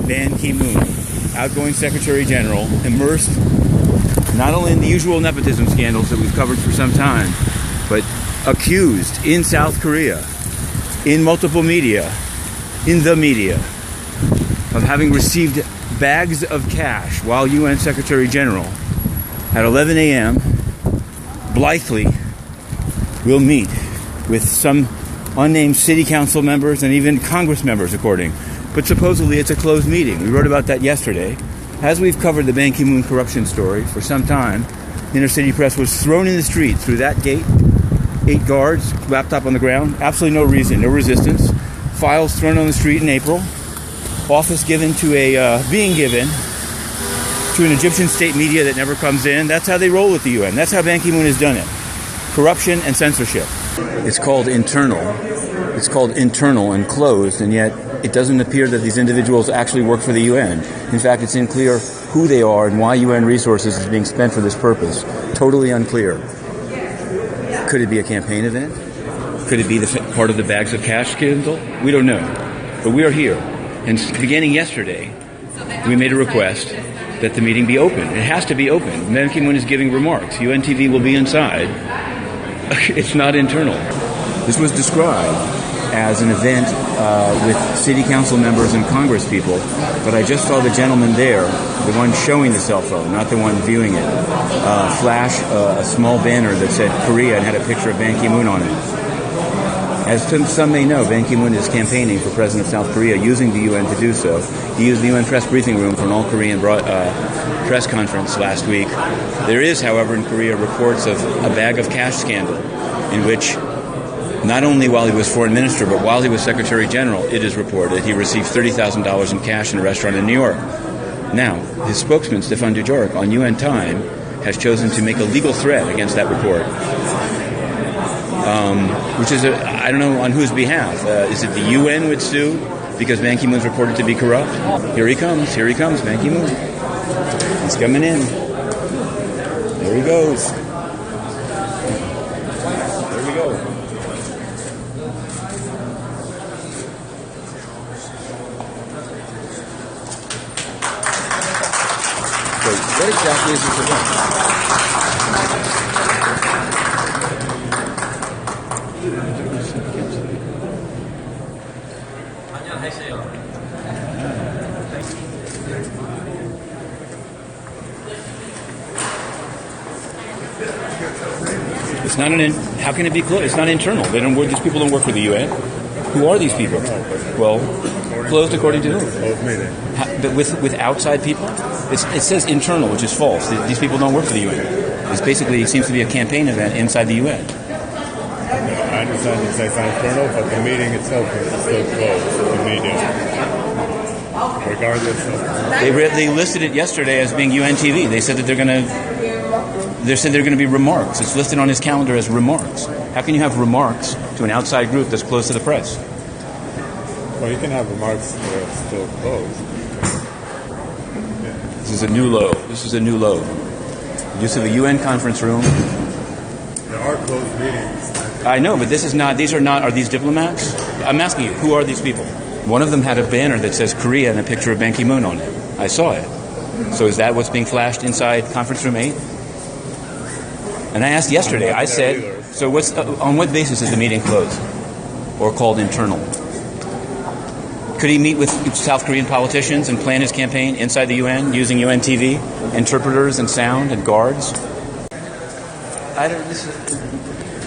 Ban Ki-moon, outgoing Secretary General, immersed not only in the usual nepotism scandals that we've covered for some time, but accused in South Korea, in multiple media, in the media, of having received bags of cash while UN Secretary General at 11 a.m. blithely will meet with some unnamed city council members and even Congress members, but supposedly it's a closed meeting. We wrote about that yesterday. As we've covered the Ban Ki-moon corruption story for some time, Inner City Press was thrown in the street through that gate. 8 guards, laptop on the ground, absolutely no reason, no resistance. Files thrown on the street in April. Office being given to an Egyptian state media that never comes in. That's how they roll with the UN. That's how Ban Ki-moon has done it. Corruption and censorship. It's called internal. It's called internal and closed, and yet it doesn't appear that these individuals actually work for the UN. In fact, it's unclear who they are and why UN resources is being spent for this purpose. Totally unclear. Could it be a campaign event? Could it be part of the bags of cash scandal? We don't know. But we are here. And beginning yesterday, we made a request that the meeting be open. It has to be open. Ban Ki-moon is giving remarks. UN TV will be inside. It's not internal. This was described as an event with city council members and Congress people, but I just saw the gentleman there, the one showing the cell phone, not the one viewing it, flash a small banner that said Korea and had a picture of Ban Ki-moon on it. As some may know, Ban Ki-moon is campaigning for President of South Korea, using the UN to do so. He used the UN press briefing room for an all-Korean press conference last week. There is, however, in Korea reports of a bag of cash scandal in which not only while he was foreign minister, but while he was Secretary General, it is reported he received $30,000 in cash in a restaurant in New York. Now, his spokesman, Stephane Dujarric, on UN Time, has chosen to make a legal threat against that report. Which is, I don't know on whose behalf. Is it the UN would sue because Ban Ki-moon is reported to be corrupt? Here he comes, Ban Ki-moon. He's coming in. There he goes. There we go. So, what exactly is this event? It's not how can it be closed? It's not internal. These people don't work for the UN. Who are these people? Well, closed according to who? But with outside people? It says internal, which is false. These people don't work for the UN. It basically seems to be a campaign event inside the UN. I understand you say it's not internal, but the meeting itself is still closed to the media. Regardless of... They listed it yesterday as being UN TV. They said that they're going to be remarks. It's listed on his calendar as remarks. How can you have remarks to an outside group that's close to the press? Well, you can have remarks that are still closed. Yeah. This is a new low. Use of a UN conference room. There are closed meetings. I know, but are these diplomats? I'm asking you, who are these people? One of them had a banner that says Korea and a picture of Ban Ki-moon on it. I saw it. So is that what's being flashed inside conference room 8? And I asked yesterday, I said, so on what basis is the meeting closed or called internal? Could he meet with South Korean politicians and plan his campaign inside the UN using UN TV, interpreters and sound and guards?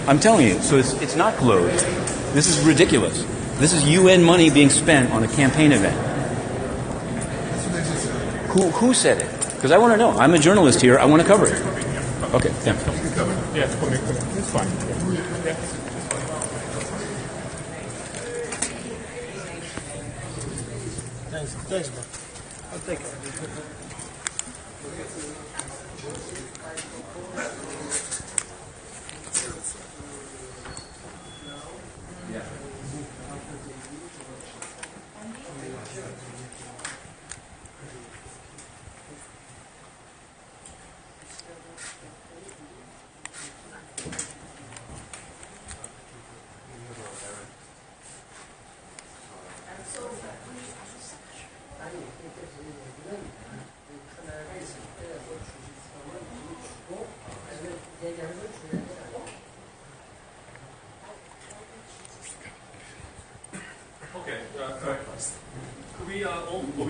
I'm telling you, so it's not closed. This is ridiculous. This is UN money being spent on a campaign event. Who said it? Because I want to know. I'm a journalist here. I want to cover it. Okay, yeah. Yeah, it's fine. Yeah. Thanks, bro. I'll take it.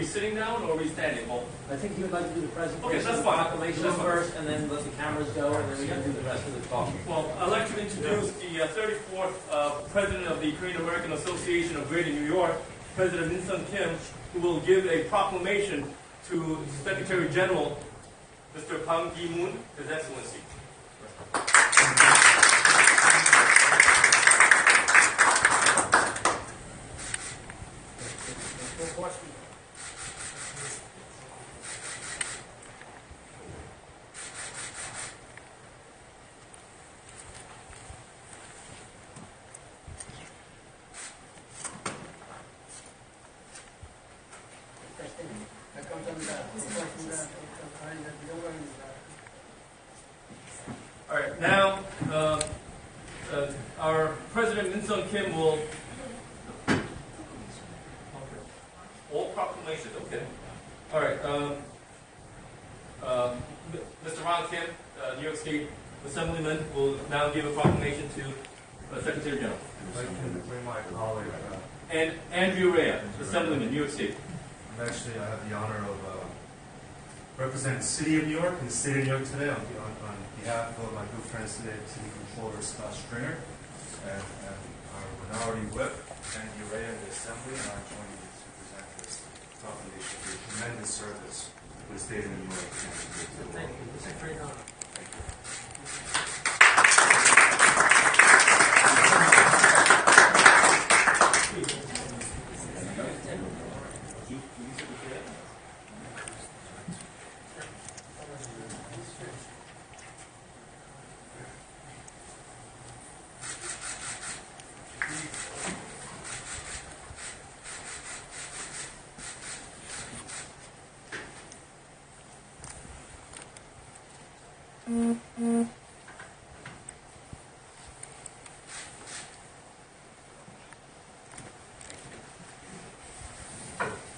sitting down or are we standing? Well, I think he would like to do the presentation. Okay, that's fine. Proclamation That's fine. first, and then let the cameras go, and then we can do the rest of the talking. well, I'd like to introduce the 34th President of the Korean American Association of Greater New York, President Min Sun Kim, who will give a proclamation to Secretary General Mr. Kang Ki-moon, His Excellency. No question. All right, now our President Min Sun Kim will. All proclamations, okay. All right, Mr. Ron Kim, New York State Assemblyman, will now give a proclamation to Secretary General. I'd like to bring my colleague. And Andrew Rea, Assemblyman, New York State. I have the honor of representing the City of New York and the State of New York today on behalf of my good friends today, City Controller Scott Stringer, and our Minority Whip, Andrew Rea, in the Assembly, and I join you to present this proclamation for your tremendous service for the State of New York. Thank you. This is a great honor. Thank you.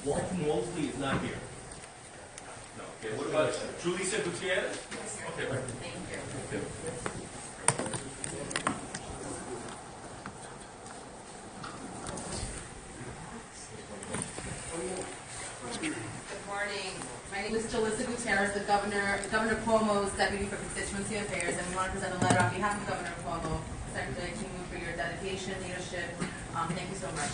Walton Mosley is not here. No. Okay. What about Julissa Gutierrez? Okay. Thank you. Okay. Good morning. My name is Julissa Gutierrez, the Governor Cuomo's Deputy for Constituency Affairs, and we want to present a letter on behalf of Governor Cuomo, Secretary Kim, for your dedication, leadership. Thank you so much.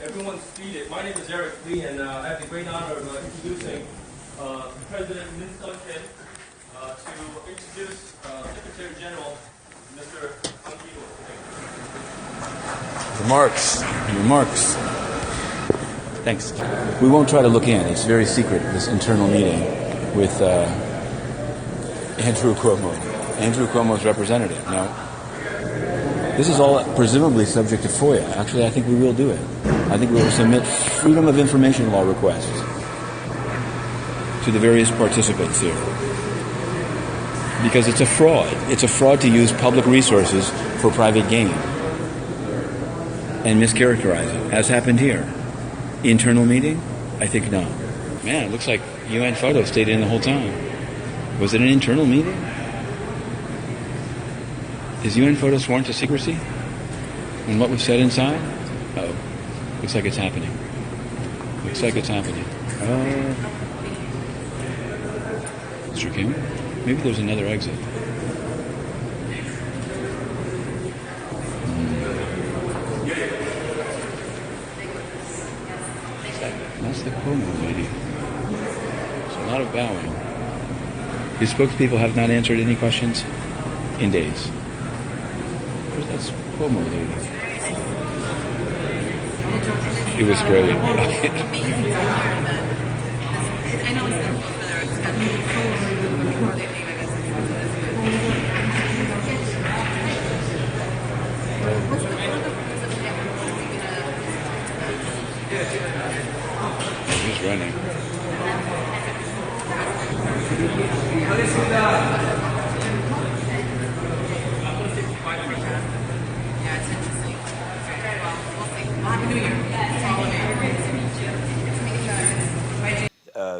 Everyone's seated. My name is Eric Lee, and I have the great honor of introducing President Min Sun Kim to introduce Secretary General Mr. Kang Ki-moon. Remarks. Thanks. We won't try to look in. It's very secret, this internal meeting with Andrew Cuomo, Andrew Cuomo's representative. Now, this is all presumably subject to FOIA. Actually, I think we will do it. I think we will submit Freedom of Information Law requests to the various participants here. Because it's a fraud. It's a fraud to use public resources for private gain and mischaracterize it, as happened here. Internal meeting? I think not. Man, it looks like UN photos stayed in the whole time. Was it an internal meeting? Is UN photo sworn to secrecy? And what was said inside? Oh, looks like it's happening. Mr. Kim? Maybe there's another exit. That's the Cuomo lady. There's a lot of bowing. His spokespeople have not answered any questions in days. That's Cuomo lady. It was great. I know it's difficult for their discussion before they leave, I guess. He's running.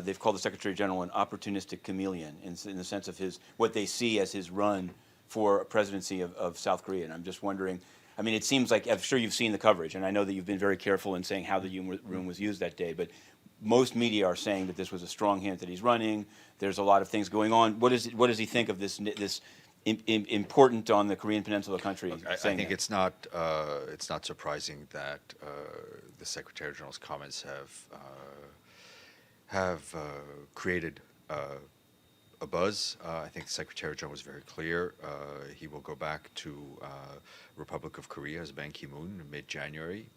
they've called the Secretary General an opportunistic chameleon in the sense of what they see as his run for a presidency of South Korea. And I'm just wondering, I mean, it seems like, I'm sure you've seen the coverage, and I know that you've been very careful in saying how the room was used that day, but most media are saying that this was a strong hint that he's running. There's a lot of things going on. What does he think of this important on the Korean Peninsula country? I think it's not surprising that the Secretary General's comments have created a buzz. I think the Secretary General was very clear. He will go back to Republic of Korea as Ban Ki-moon in mid-January,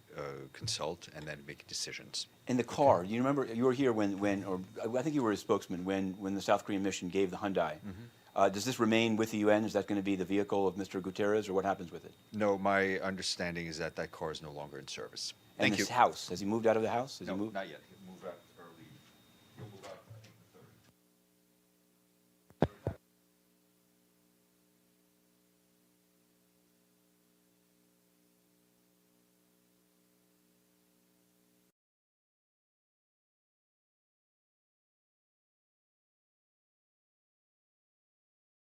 consult, and then make decisions. In the car, you remember, you were here or I think you were a spokesman when the South Korean mission gave the Hyundai. Does this remain with the UN? Is that going to be the vehicle of Mr. Guterres, or what happens with it? No, my understanding is that car is no longer in service. And Thank this you. house, has he moved out of the house? Has No, he moved? not yet.